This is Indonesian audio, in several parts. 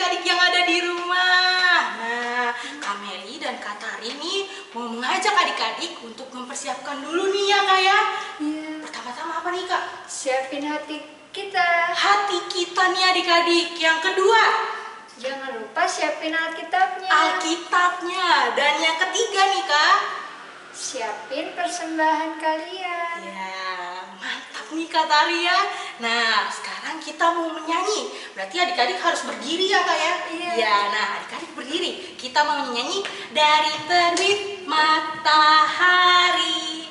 adik-adik yang ada di rumah. Nah, Kak Meli dan Kak Tari nih mau mengajak adik-adik untuk mempersiapkan dulu nih ya Kak ya. Iya. Pertama-tama apa nih Kak? Siapin hati kita. Hati kita nih adik-adik. Yang kedua, Jangan lupa siapin Alkitabnya. Alkitabnya. Dan yang ketiga nih Kak, Siapin persembahan kalian. ya, mantap nih Kak Tari ya. Nah, sekarang kita mau menyanyi. Berarti adik-adik harus berdiri ya Kak ya? Iya. Ya, nah adik-adik berdiri. Kita mau menyanyi dari terbit matahari.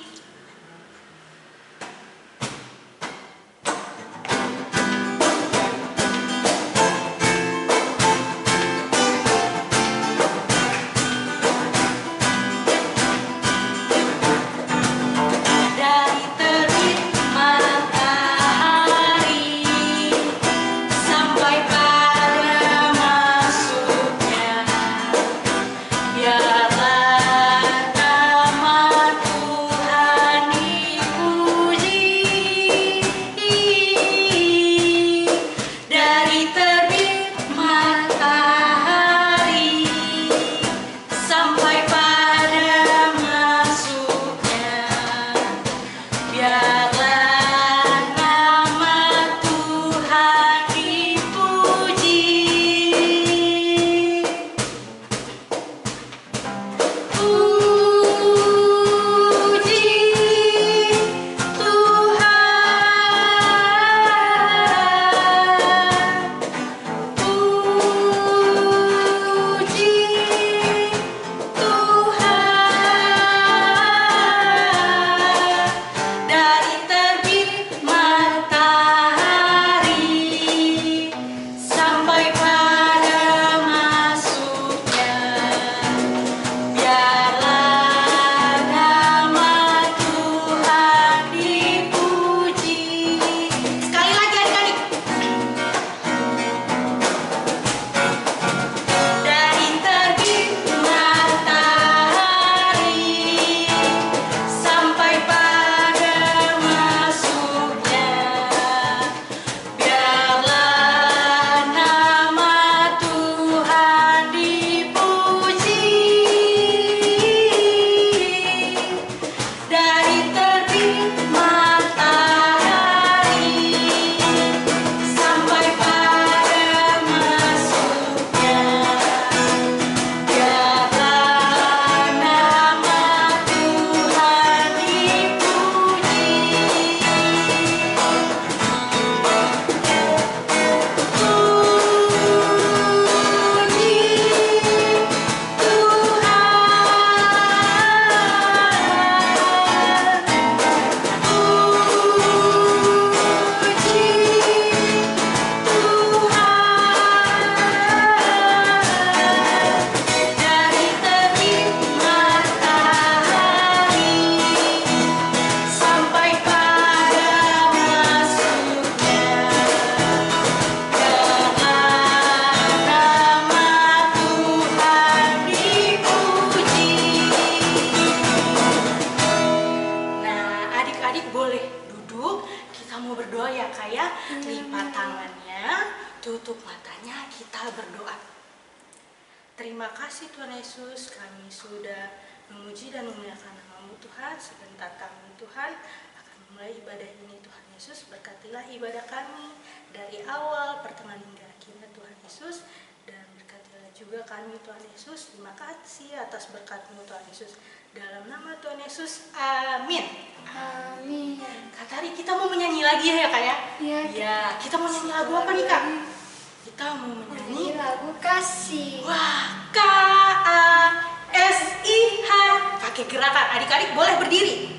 Dari terbit matahari sampai pada masuknya, biarlah nama Tuhan dipuji. Dari terbit matahari sampai pada masuknya, biarlah nama Tuhan dipuji. Puji Tuhan, puji Tuhan. Dari terbit matahari sampai pada masuknya, biarlah nama Tuhan dipuji. Sekali lagi adik-adik. Dari terbit matahari sampai pada masuknya, biarlah nama Tuhan dipuji. Dari terbit matahari sampai pada masuknya, biarlah nama Tuhan dipuji. Dari terbit matahari sampai pada masuknya, biarlah nama Tuhan dipuji. Nah, adik-adik boleh duduk. Kita mau berdoa ya Kak ya. Lipat tangannya, tutup matanya, kita berdoa. Terima kasih Tuhan Yesus, kami sudah memuji dan memuliakan nama-Mu Tuhan. Sebentar kami Tuhan akan memulai ibadah ini Tuhan Yesus. Berkatilah ibadah kami dari awal, pertengahan hingga akhirnya Tuhan Yesus. Dan berkatilah juga kami Tuhan Yesus. Terima kasih atas berkat-Mu Tuhan Yesus. Dalam nama Tuhan Yesus, amin. Amin. Kak Tari, kita mau menyanyi lagi ya Kak ya? Iya. Ya, kita mau nyanyi lagu apa nih Kak? Kita mau Ini menyanyi lagu kasih. Wah, KASIH. Pakai gerakan. Adik-adik boleh berdiri.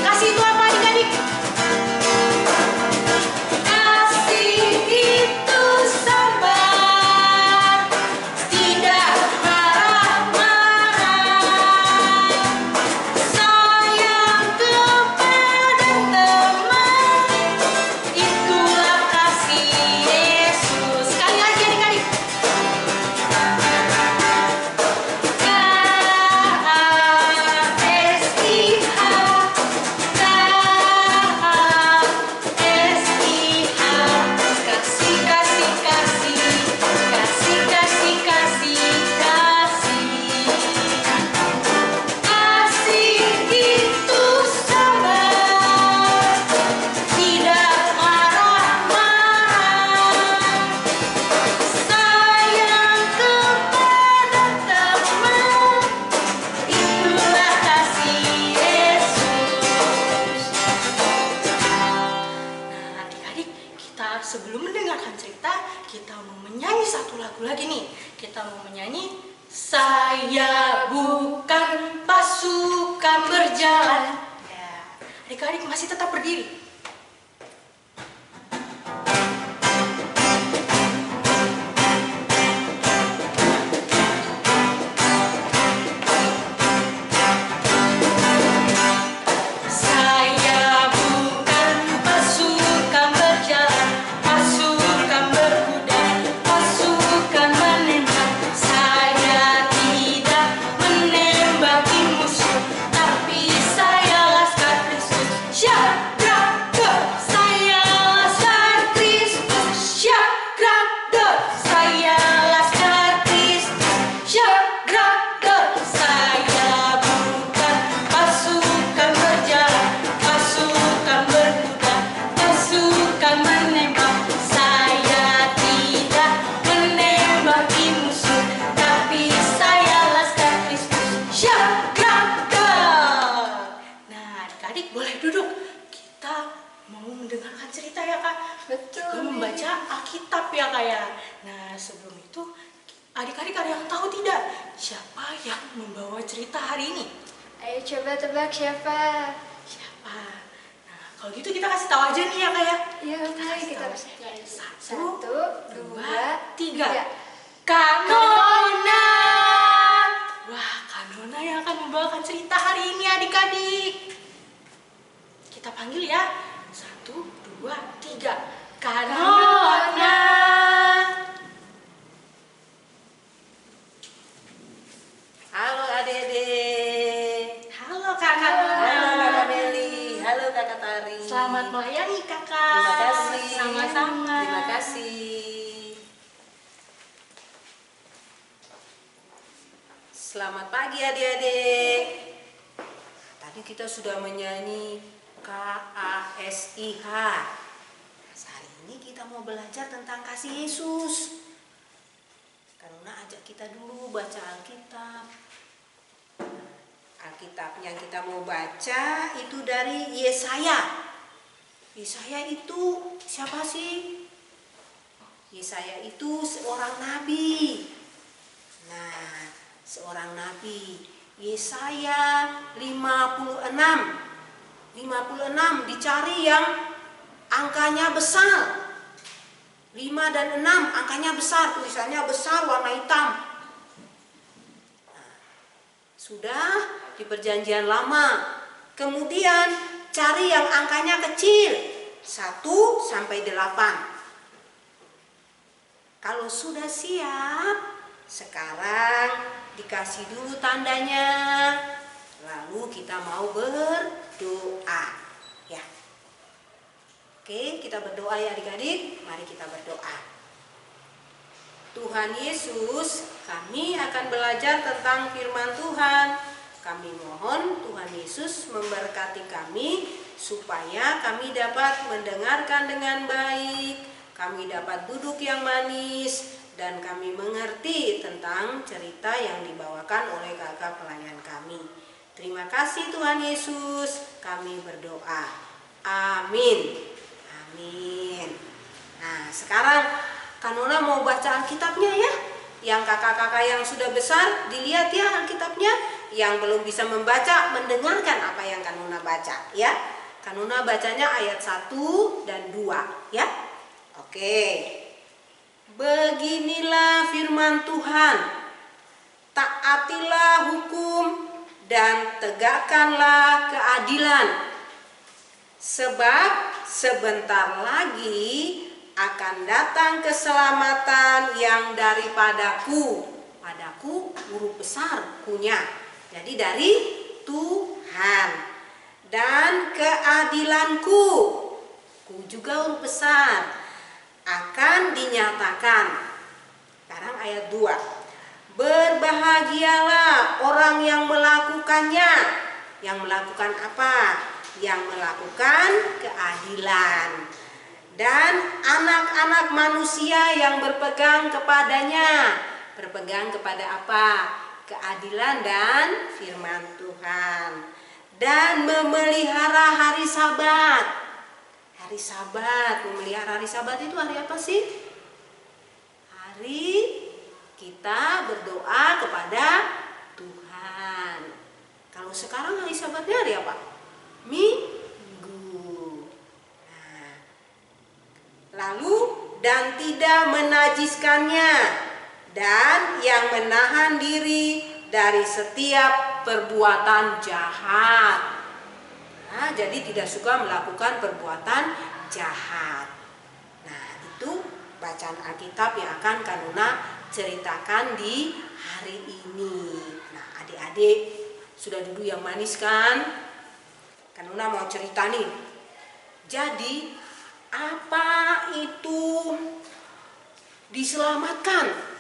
Kasih itu apa adik-adik? kita sebelum mendengarkan cerita, kita mau menyanyi satu lagu lagi nih. Kita mau menyanyi Saya Bukan Pasukan Berjalan. Ya, adik-adik masih tetap berdiri. Sebelum itu, adik-adik ada yang tahu tidak siapa yang membawa cerita hari ini? Ayo coba tebak siapa? Siapa? Nah, kalau gitu kita kasih tahu aja nih ya Kak ya. Iya, kita kasih tahu. Satu, dua, tiga. tiga. Kak Nona. Wah, Kak Nona yang akan membawakan cerita hari ini adik-adik. Kita panggil ya. Satu, dua, tiga. Kak Nona. Halo adik-adik. Halo Kakak Nona. Halo Kakak Meli. Halo Kakak Tari. Selamat melayani Kakak. Terima kasih. Sama-sama. Terima kasih. Selamat pagi adik-adik. Tadi kita sudah menyanyi KASIH. Hari ini kita mau belajar tentang kasih Yesus. Karena ajak kita dulu baca Alkitab. Alkitab yang kita mau baca itu dari Yesaya. Yesaya itu siapa sih? Yesaya itu seorang nabi. Nah, seorang nabi. Yesaya 56. 56 dicari yang angkanya besar. 5 dan 6 angkanya besar, tulisannya besar warna hitam. Nah, sudah di perjanjian lama. Kemudian cari yang angkanya kecil, 1 sampai 8. Kalau sudah siap, sekarang dikasih dulu tandanya. Lalu kita mau berdoa. Ya. Oke, kita berdoa ya adik-adik. Mari kita berdoa. Tuhan Yesus, kami akan belajar tentang firman Tuhan. Kami mohon Tuhan Yesus memberkati kami supaya kami dapat mendengarkan dengan baik, kami dapat duduk yang manis, dan kami mengerti tentang cerita yang dibawakan oleh kakak pelayan kami. Terima kasih Tuhan Yesus, kami berdoa. Amin. Amin. Nah, sekarang Kak Nona mau baca Alkitabnya ya. Yang kakak-kakak yang sudah besar dilihat ya Alkitabnya. Yang belum bisa membaca mendengarkan apa yang Kak Nona baca ya. Kak Nona bacanya ayat 1 dan 2 ya. Oke. Beginilah firman Tuhan. Taatilah hukum dan tegakkanlah keadilan. Sebab sebentar lagi akan datang keselamatan yang daripadaku. Padaku huruf besar kunya. Jadi dari Tuhan. Dan keadilanku, ku juga huruf besar, akan dinyatakan. Sekarang ayat 2. Berbahagialah orang yang melakukannya. Yang melakukan apa? Yang melakukan keadilan. Dan anak-anak manusia yang berpegang kepadanya. Berpegang kepada apa? Keadilan dan firman Tuhan. Dan memelihara hari Sabat. hari Sabat. Memelihara hari Sabat itu hari apa sih? Hari kita berdoa kepada Tuhan. Kalau sekarang hari Sabatnya hari apa? Minggu. Nah, lalu dan tidak menajiskannya, dan yang menahan diri dari setiap perbuatan jahat. Nah, jadi tidak suka melakukan perbuatan jahat. Nah, itu bacaan Alkitab yang akan Kanuna ceritakan di hari ini. Nah, adik-adik sudah duduk yang manis kan? Kanuna mau cerita nih. Jadi, apa itu diselamatkan?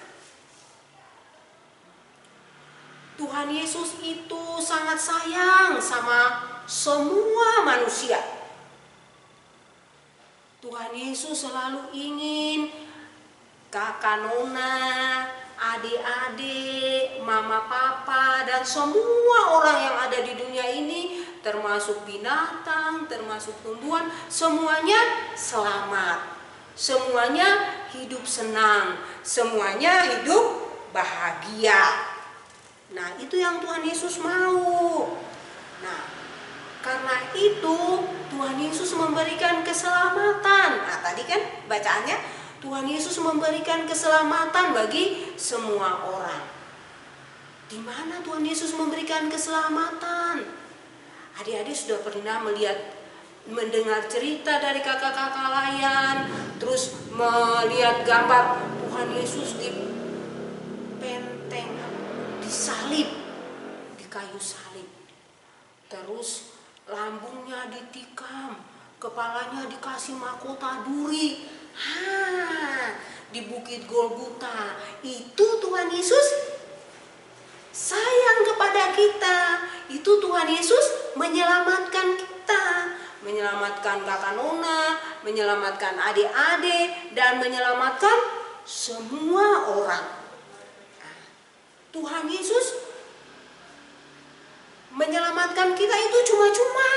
Tuhan Yesus itu sangat sayang sama semua manusia. Tuhan Yesus selalu ingin kakak Nona, adik-adik, mama papa, dan semua orang yang ada di dunia ini, termasuk binatang, termasuk tumbuhan, semuanya selamat. Semuanya hidup senang, semuanya hidup bahagia. Nah, itu yang Tuhan Yesus mau. Nah, karena itu Tuhan Yesus memberikan keselamatan. Nah, tadi kan bacaannya Tuhan Yesus memberikan keselamatan bagi semua orang. Di mana Tuhan Yesus memberikan keselamatan? Adik-adik sudah pernah mendengar cerita dari kakak-kakak layan, terus melihat gambar Tuhan Yesus dipenteng, disalib, di kayu salib. Terus lambungnya ditikam, kepalanya dikasih mahkota duri. Di Bukit Golgota. Itu Tuhan Yesus sayang kepada kita. Itu Tuhan Yesus menyelamatkan kita, menyelamatkan kakak Nona, menyelamatkan adik-adik, dan menyelamatkan semua orang. Tuhan Yesus menyelamatkan kita itu cuma-cuma.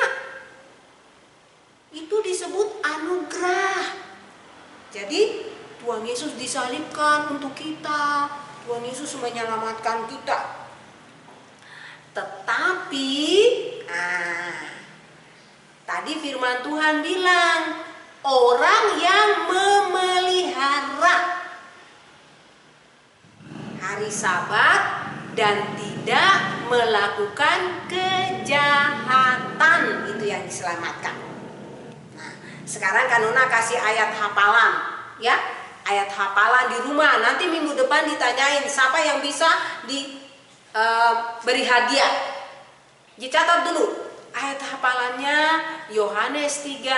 Itu disebut anugerah. Jadi Tuhan Yesus disalibkan untuk kita. Tuhan Yesus menyelamatkan kita. Tetapi tadi firman Tuhan bilang, orang yang memelihara hari Sabat dan tidak melakukan kejahatan, itu yang diselamatkan. Nah, sekarang Kanuna kasih ayat hafalan, ya, ayat hafalan di rumah. Nanti minggu depan ditanyain siapa yang bisa beri hadiah. Dicatat dulu. Ayat hafalannya Yohanes 3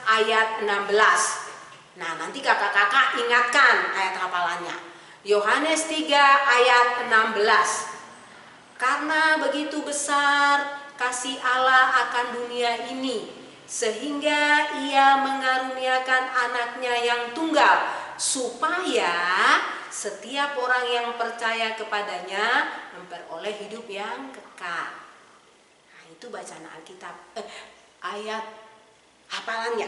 ayat 16. Nah, nanti kakak-kakak ingatkan ayat hafalannya. Yohanes 3 ayat 16. Karena begitu besar kasih Allah akan dunia ini, sehingga ia mengaruniakan anaknya yang tunggal, supaya setiap orang yang percaya kepadanya memperoleh hidup yang kekal. Nah, itu bacaan Alkitab, ayat hafalannya.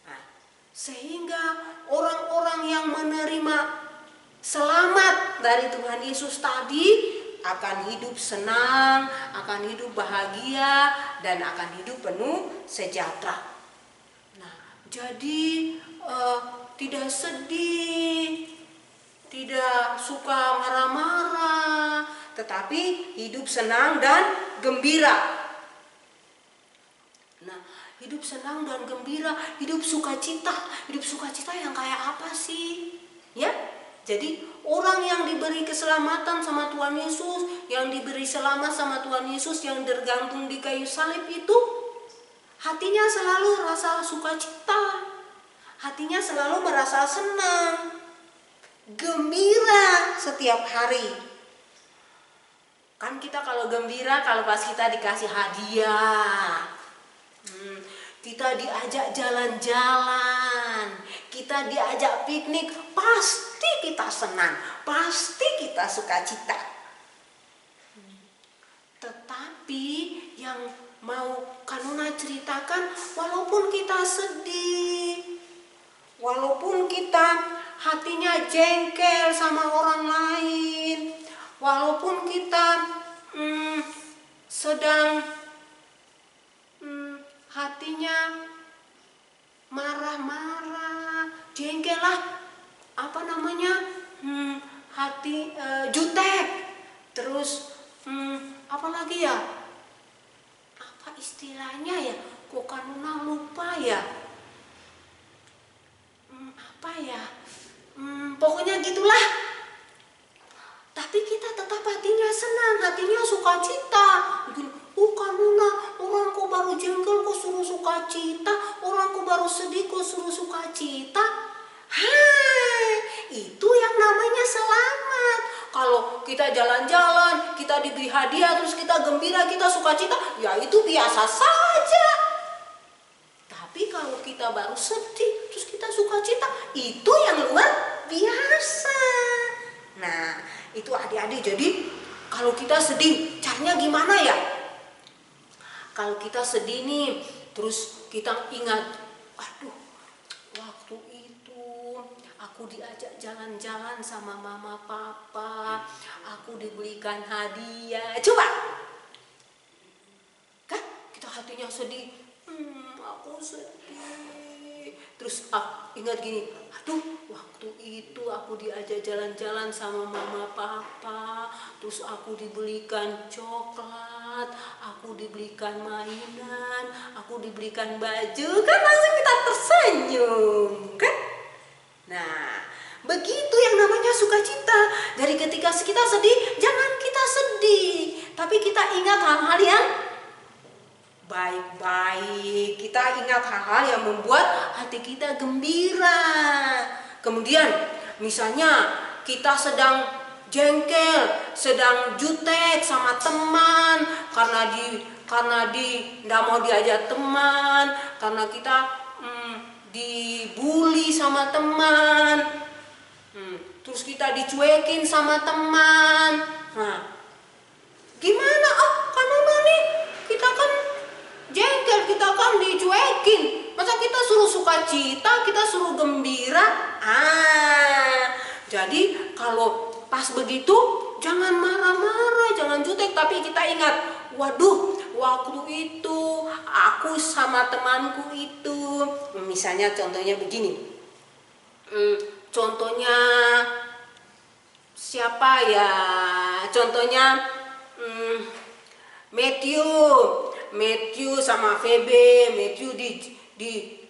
Nah, sehingga orang-orang yang menerima selamat dari Tuhan Yesus tadi akan hidup senang, akan hidup bahagia, dan akan hidup penuh sejahtera. Nah, jadi tidak sedih, tidak suka marah-marah, tetapi hidup senang dan gembira. Nah, hidup senang dan gembira, hidup sukacita. Hidup sukacita yang kayak apa sih? Ya, jadi orang yang diberi keselamatan sama Tuhan Yesus, yang diberi selamat sama Tuhan Yesus, yang tergantung di kayu salib itu, hatinya selalu rasa sukacita, hatinya selalu merasa senang, gembira setiap hari. Kan kita kalau gembira kalau pas kita dikasih hadiah, kita diajak jalan-jalan, kita diajak piknik, pasti kita senang, pasti kita sukacita. Tetapi yang mau Kanuna ceritakan, walaupun kita sedih, walaupun kita hatinya jengkel sama orang lain, walaupun kita sedang hatinya marah-marah, jengkel lah, hati jutek, terus apalagi ya, apa istilahnya ya, kok Kanuna lupa ya, pokoknya gitulah. Tapi kita tetap hatinya senang, hatinya sukacita. Kanuna, orang kok baru jengkel kok suruh sukacita, orang kok baru sedih kok suruh sukacita. Itu yang namanya selamat. Kalau kita jalan-jalan, kita diberi hadiah, terus kita gembira, kita sukacita, ya itu biasa saja. Tapi kalau kita baru sedih, terus kita sukacita, itu yang luar biasa. Nah, itu adik-adik, jadi kalau kita sedih, caranya gimana ya? Kalau kita sedih nih, terus kita ingat, aduh, waktu itu aku diajak jalan-jalan sama mama papa, aku dibelikan hadiah. Coba, kan kita hatinya sedih, aku sedih. Terus ingat gini, aduh, waktu itu aku diajak jalan-jalan sama mama papa, terus aku dibelikan coklat, aku dibelikan mainan, aku dibelikan baju, kan langsung kita tersenyum, kan? Nah, begitu yang namanya sukacita. Dari ketika kita sedih, jangan kita sedih, tapi kita ingat hal-hal yang baik-baik. Kita ingat hal-hal yang membuat hati kita gembira. Kemudian misalnya kita sedang jengkel, sedang jutek sama teman karena nggak mau diajak teman, karena kita dibully sama teman, terus kita dicuekin sama teman. Nah, gimana? Kanuna nih, kita kan jengkel, kita kan dicuekin, masa kita suruh sukacita, kita suruh gembira? Jadi kalau pas begitu jangan marah-marah, jangan jutek, tapi kita ingat, waduh, waktu itu aku sama temanku itu, misalnya contohnya begini, contohnya siapa ya, contohnya Matthew sama Febe. Matthew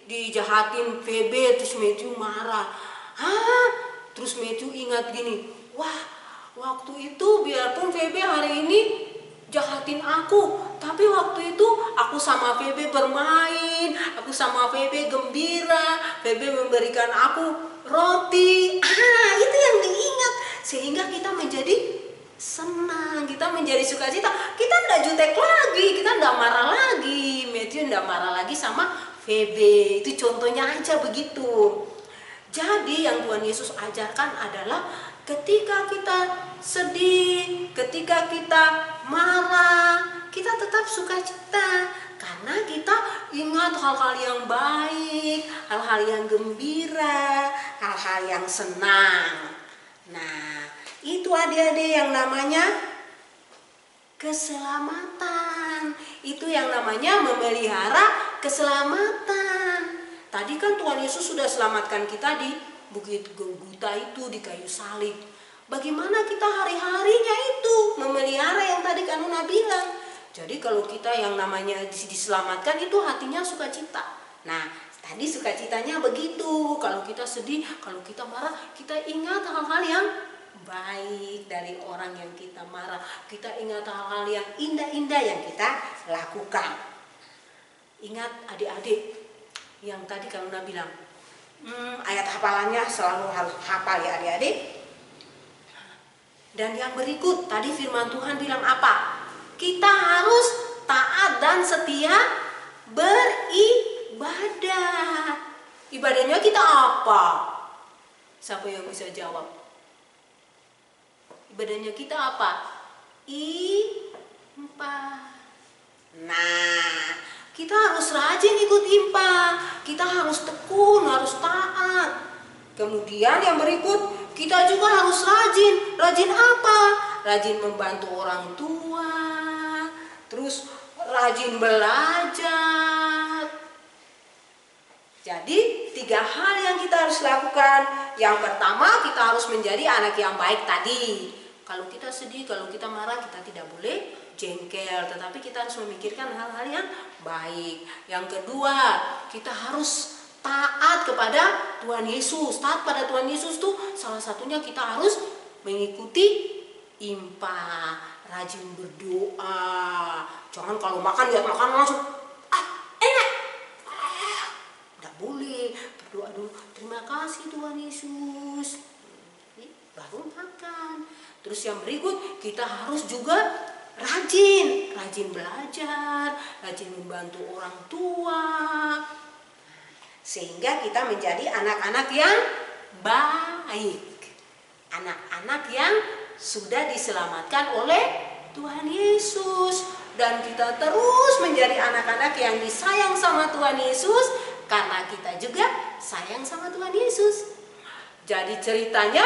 dijahatin Febe, terus Matthew marah. Terus Matthew ingat gini, wah, waktu itu biarpun Febe hari ini jahatin aku, tapi waktu itu aku sama Febe bermain, aku sama Febe gembira, Febe memberikan aku roti. Itu yang diingat, sehingga kita menjadi senang, kita menjadi sukacita, kita tidak jutek lagi, kita tidak marah lagi. Matthew tidak marah lagi sama Febe. Itu contohnya aja begitu. Jadi yang Tuhan Yesus ajarkan adalah ketika kita sedih, ketika kita marah, kita tetap sukacita, karena kita ingat hal-hal yang baik, hal-hal yang gembira, hal-hal yang senang. Nah, itu adik-adik yang namanya keselamatan. Itu yang namanya memelihara keselamatan. Tadi kan Tuhan Yesus sudah selamatkan kita di Bukit Golgota itu, di kayu salib. Bagaimana kita hari-harinya itu memelihara yang tadi Kanuna bilang. Jadi kalau kita yang namanya diselamatkan itu hatinya sukacita. Nah, tadi sukacitanya begitu. Kalau kita sedih, kalau kita marah, kita ingat hal-hal yang baik dari orang yang kita marah. Kita ingat hal-hal yang indah-indah yang kita lakukan. Ingat adik-adik yang tadi Kanuna bilang, ayat hafalannya selalu harus hafal ya adik-adik. Dan yang berikut tadi firman Tuhan bilang apa? Kita harus taat dan setia beribadah. Ibadahnya kita apa? Siapa yang bisa jawab? Ibadahnya kita apa? Ibadah. Nah, kita harus rajin ikut IMPA, kita harus tekun, harus taat. Kemudian yang berikut, kita juga harus rajin. Rajin apa? Rajin membantu orang tua, terus rajin belajar. Jadi 3 hal yang kita harus lakukan. Yang pertama, kita harus menjadi anak yang baik tadi. Kalau kita sedih, kalau kita marah, kita tidak boleh jengkel, tetapi kita harus memikirkan hal-hal yang baik. Yang kedua, kita harus taat kepada Tuhan Yesus. Taat pada Tuhan Yesus tuh salah satunya kita harus mengikuti IMPA, rajin berdoa. Jangan kalau makan lihat makan langsung enak. Tidak boleh, berdoa dulu. Terima kasih Tuhan Yesus, baru makan. Terus yang berikut, kita harus juga rajin belajar, rajin membantu orang tua, sehingga kita menjadi anak-anak yang baik, anak-anak yang sudah diselamatkan oleh Tuhan Yesus. Dan kita terus menjadi anak-anak yang disayang sama Tuhan Yesus, karena kita juga sayang sama Tuhan Yesus. Jadi ceritanya,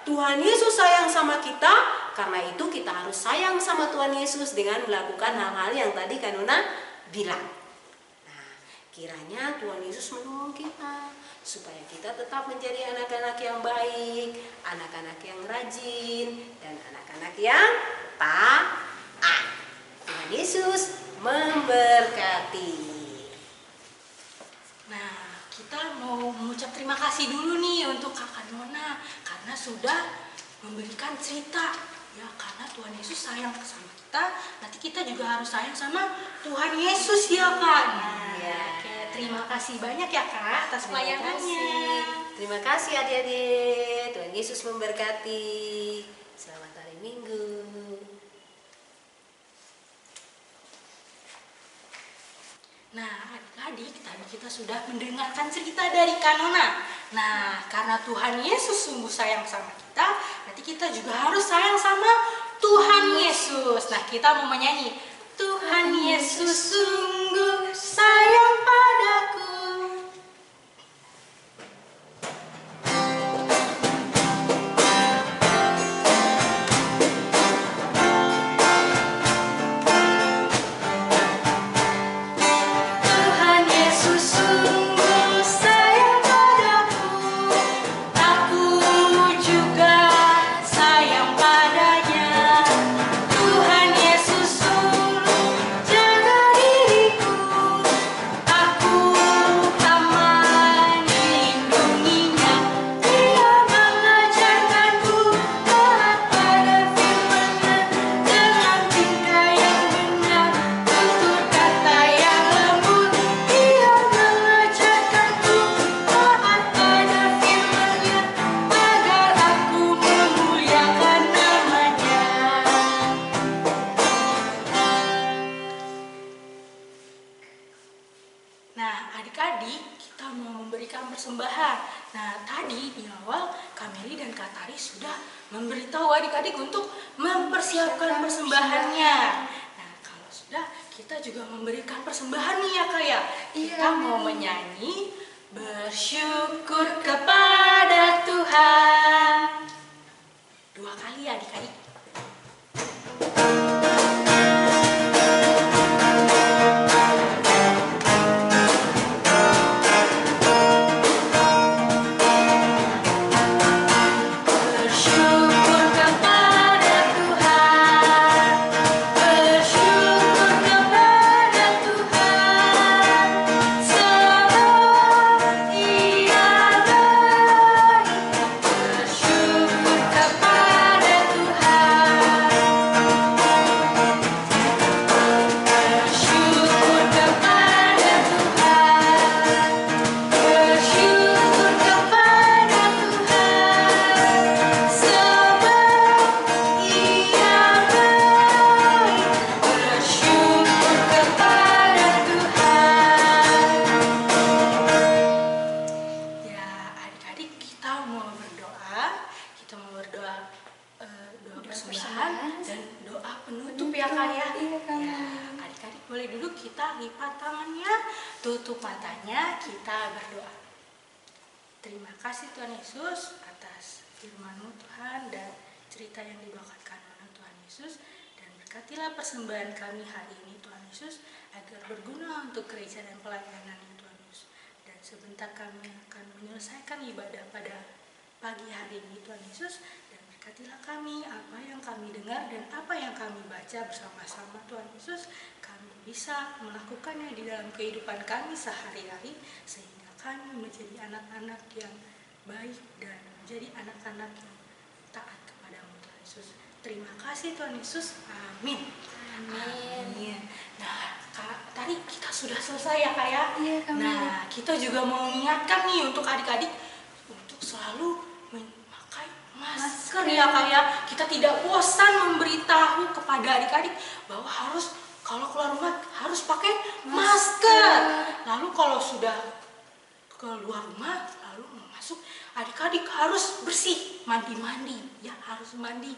Tuhan Yesus sayang sama kita, karena itu kita harus sayang sama Tuhan Yesus dengan melakukan hal-hal yang tadi Kanuna bilang. Nah, kiranya Tuhan Yesus menolong kita supaya kita tetap menjadi anak-anak yang baik, anak-anak yang rajin, dan anak-anak yang taat. Tuhan Yesus memberkati. Nah, kita mau mengucap terima kasih dulu nih untuk Kakak Nona karena sudah memberikan cerita. Ya, karena Tuhan Yesus sayang sama kita, nanti kita juga harus sayang sama Tuhan Yesus ya Kak. Nah, oke, terima kasih banyak ya Kak atas pelayanannya. Terima kasih adik-adik. Tuhan Yesus memberkati. Selamat hari Minggu. Nah, adik-adik, tadi kita sudah mendengarkan cerita dari Kanona. Nah, karena Tuhan Yesus sungguh sayang sama kita, nanti kita juga harus sayang sama Tuhan Yesus. Nah, kita mau menyanyi, Tuhan Yesus sungguh sayang padaku. Nah, adik-adik, kita mau memberikan persembahan. Nah, tadi di awal Kameli dan Kak Tari sudah memberitahu adik-adik untuk mempersiapkan persembahannya. Nah, kalau sudah, kita juga memberikan persembahan nih ya Kak ya. Kita mau menyanyi bersyukur kepada Tuhan. 2 kali ya adik-adik. tutup matanya, kita berdoa. Terima kasih Tuhan Yesus atas firman-Mu Tuhan dan cerita yang dibawakan oleh Tuhan Yesus. Dan berkatilah persembahan kami hari ini Tuhan Yesus, agar berguna untuk gereja dan pelayanan Tuhan Yesus. Dan sebentar kami akan menyelesaikan ibadah pada pagi hari ini Tuhan Yesus. Dan berkatilah kami, apa yang kami dengar dan apa yang kami baca bersama-sama Tuhan Yesus, kami bisa melakukannya di dalam kehidupan kami sehari-hari, sehingga kami menjadi anak-anak yang baik dan menjadi anak-anak yang taat kepadamu Tuhan Yesus. Terima kasih Tuhan Yesus. Amin. Amin. Nah, Kak, tadi kita sudah selesai ya Kak ya? Iya, Kak. Nah, kita juga mau mengingatkan nih untuk adik-adik untuk selalu memakai masker ya Kak ya. Kita tidak bosan memberitahu kepada adik-adik bahwa harus kalau keluar rumah harus pakai masker. Lalu kalau sudah keluar rumah lalu mau masuk, adik-adik harus bersih, mandi ya, harus mandi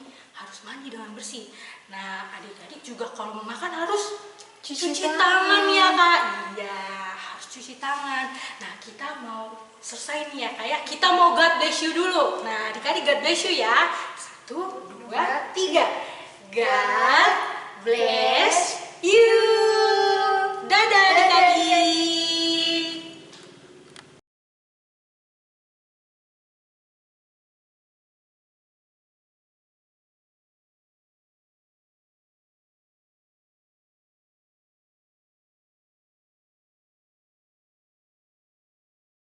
dengan bersih. Nah, adik-adik juga kalau mau makan harus cuci tangan ya Kak. Iya, harus cuci tangan. Nah, kita mau selesai nih ya Kak ya. Kita mau God bless you dulu. Nah, adik-adik God bless you ya. 1, 2, 3. God bless you. Dadah.